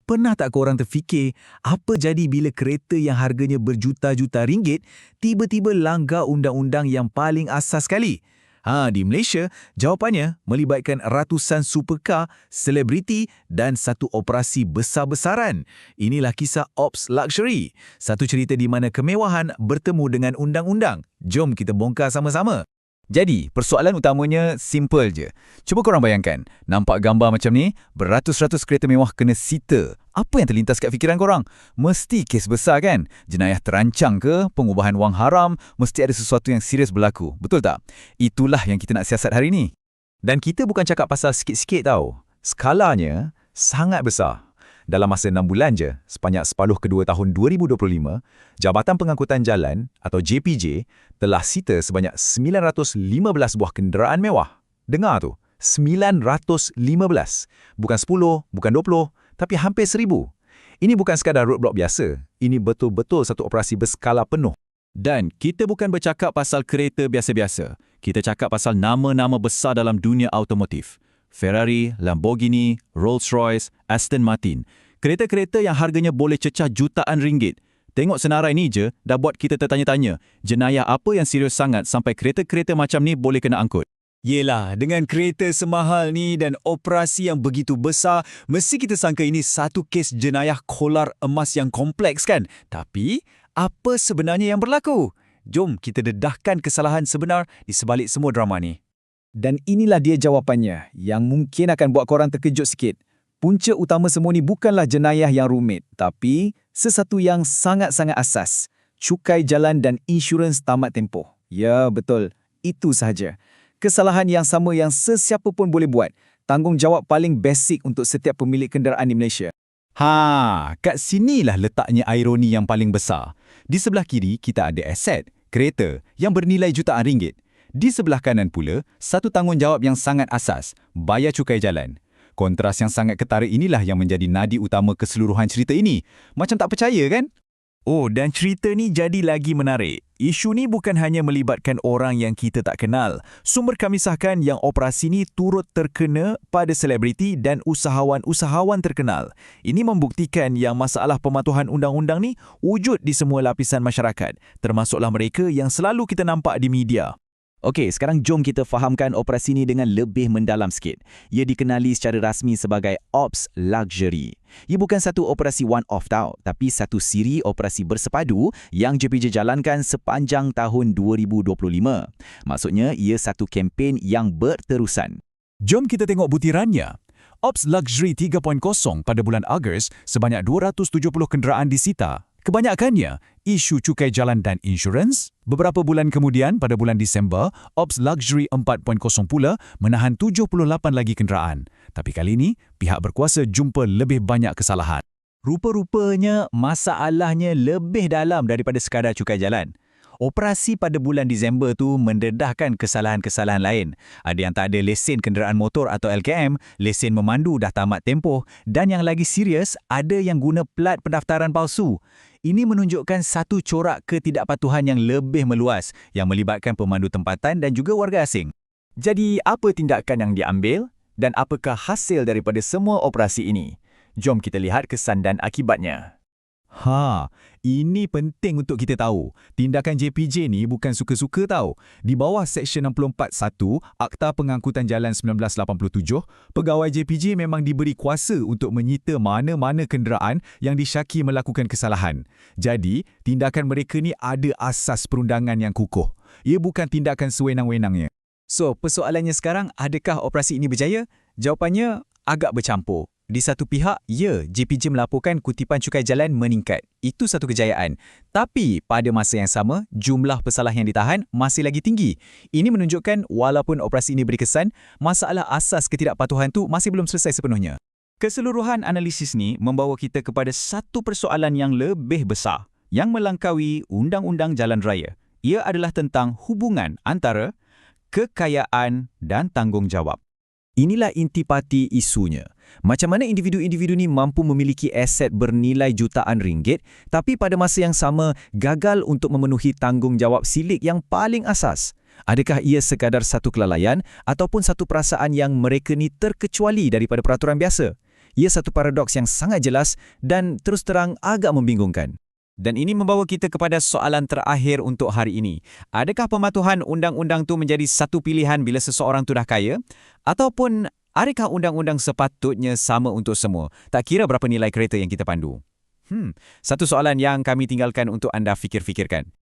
Pernah tak korang terfikir apa jadi bila kereta yang harganya berjuta-juta ringgit tiba-tiba langgar undang-undang yang paling asas sekali? Di Malaysia, jawapannya melibatkan ratusan supercar, selebriti dan satu operasi besar-besaran. Inilah kisah Ops Luxury. Satu cerita di mana kemewahan bertemu dengan undang-undang. Jom kita bongkar sama-sama. Jadi, persoalan utamanya simple je. Cuba korang bayangkan, nampak gambar macam ni, beratus-ratus kereta mewah kena sita. Apa yang terlintas kat fikiran korang? Mesti kes besar kan? Jenayah terancang ke? Pengubahan wang haram? Mesti ada sesuatu yang serius berlaku. Betul tak? Itulah yang kita nak siasat hari ni. Dan kita bukan cakap pasal sikit-sikit tau. Skalanya sangat besar. Dalam masa 6 bulan je, sepanjang separuh kedua tahun 2025, Jabatan Pengangkutan Jalan atau JPJ telah sita sebanyak 915 buah kenderaan mewah. Dengar tu, 915. Bukan 10, bukan 20, tapi hampir 1,000. Ini bukan sekadar roadblock biasa. Ini betul-betul satu operasi berskala penuh. Dan kita bukan bercakap pasal kereta biasa-biasa. Kita cakap pasal nama-nama besar dalam dunia automotif. Ferrari, Lamborghini, Rolls-Royce, Aston Martin. Kereta-kereta yang harganya boleh cecah jutaan ringgit. Tengok senarai ni je dah buat kita tertanya-tanya, jenayah apa yang serius sangat sampai kereta-kereta macam ni boleh kena angkut? Yelah, dengan kereta semahal ni dan operasi yang begitu besar, mesti kita sangka ini satu kes jenayah kolar emas yang kompleks kan? Tapi, apa sebenarnya yang berlaku? Jom kita dedahkan kesalahan sebenar di sebalik semua drama ni. Dan inilah dia jawapannya, yang mungkin akan buat korang terkejut sikit. Punca utama semua ni bukanlah jenayah yang rumit, tapi sesuatu yang sangat-sangat asas. Cukai jalan dan insurans tamat tempoh. Ya, betul. Itu sahaja. Kesalahan yang sama yang sesiapa pun boleh buat. Tanggungjawab paling basic untuk setiap pemilik kenderaan di Malaysia. Kat sinilah letaknya ironi yang paling besar. Di sebelah kiri kita ada aset, kereta yang bernilai jutaan ringgit. Di sebelah kanan pula, satu tanggungjawab yang sangat asas, bayar cukai jalan. Kontras yang sangat ketara inilah yang menjadi nadi utama keseluruhan cerita ini. Macam tak percaya kan? Oh, dan cerita ni jadi lagi menarik. Isu ni bukan hanya melibatkan orang yang kita tak kenal. Sumber kami sahkan yang operasi ni turut terkena pada selebriti dan usahawan-usahawan terkenal. Ini membuktikan yang masalah pematuhan undang-undang ni wujud di semua lapisan masyarakat, termasuklah mereka yang selalu kita nampak di media. Okey, sekarang jom kita fahamkan operasi ini dengan lebih mendalam sikit. Ia dikenali secara rasmi sebagai Ops Luxury. Ia bukan satu operasi one-off tau, tapi satu siri operasi bersepadu yang JPJ jalankan sepanjang tahun 2025. Maksudnya, ia satu kempen yang berterusan. Jom kita tengok butirannya. Ops Luxury 3.0 pada bulan Ogos, sebanyak 270 kenderaan disita. Kebanyakannya, isu cukai jalan dan insurans. Beberapa bulan kemudian, pada bulan Disember, Ops Luxury 4.0 pula menahan 78 lagi kenderaan. Tapi kali ini, pihak berkuasa jumpa lebih banyak kesalahan. Rupa-rupanya, masalahnya lebih dalam daripada sekadar cukai jalan. Operasi pada bulan Disember tu mendedahkan kesalahan-kesalahan lain. Ada yang tak ada lesen kenderaan motor atau LKM, lesen memandu dah tamat tempoh, dan yang lagi serius, ada yang guna plat pendaftaran palsu. Ini menunjukkan satu corak ketidakpatuhan yang lebih meluas yang melibatkan pemandu tempatan dan juga warga asing. Jadi, apa tindakan yang diambil dan apakah hasil daripada semua operasi ini? Jom kita lihat kesan dan akibatnya. Ini penting untuk kita tahu. Tindakan JPJ ni bukan suka-suka tau. Di bawah Seksyen 64(1) Akta Pengangkutan Jalan 1987, pegawai JPJ memang diberi kuasa untuk menyita mana-mana kenderaan yang disyaki melakukan kesalahan. Jadi, tindakan mereka ni ada asas perundangan yang kukuh. Ia bukan tindakan sewenang-wenangnya. So, persoalannya sekarang, adakah operasi ini berjaya? Jawapannya agak bercampur. Di satu pihak, ya, JPJ melaporkan kutipan cukai jalan meningkat. Itu satu kejayaan. Tapi, pada masa yang sama, jumlah pesalah yang ditahan masih lagi tinggi. Ini menunjukkan walaupun operasi ini beri kesan, masalah asas ketidakpatuhan tu masih belum selesai sepenuhnya. Keseluruhan analisis ni membawa kita kepada satu persoalan yang lebih besar, yang melangkaui Undang-Undang Jalan Raya. Ia adalah tentang hubungan antara kekayaan dan tanggungjawab. Inilah intipati isunya. Macam mana individu-individu ni mampu memiliki aset bernilai jutaan ringgit tapi pada masa yang sama gagal untuk memenuhi tanggungjawab silik yang paling asas? Adakah ia sekadar satu kelalaian ataupun satu perasaan yang mereka ni terkecuali daripada peraturan biasa? Ia satu paradoks yang sangat jelas dan terus terang agak membingungkan. Dan ini membawa kita kepada soalan terakhir untuk hari ini. Adakah pematuhan undang-undang tu menjadi satu pilihan bila seseorang tu dah kaya? Ataupun adakah undang-undang sepatutnya sama untuk semua? Tak kira berapa nilai kereta yang kita pandu. Satu soalan yang kami tinggalkan untuk anda fikir-fikirkan.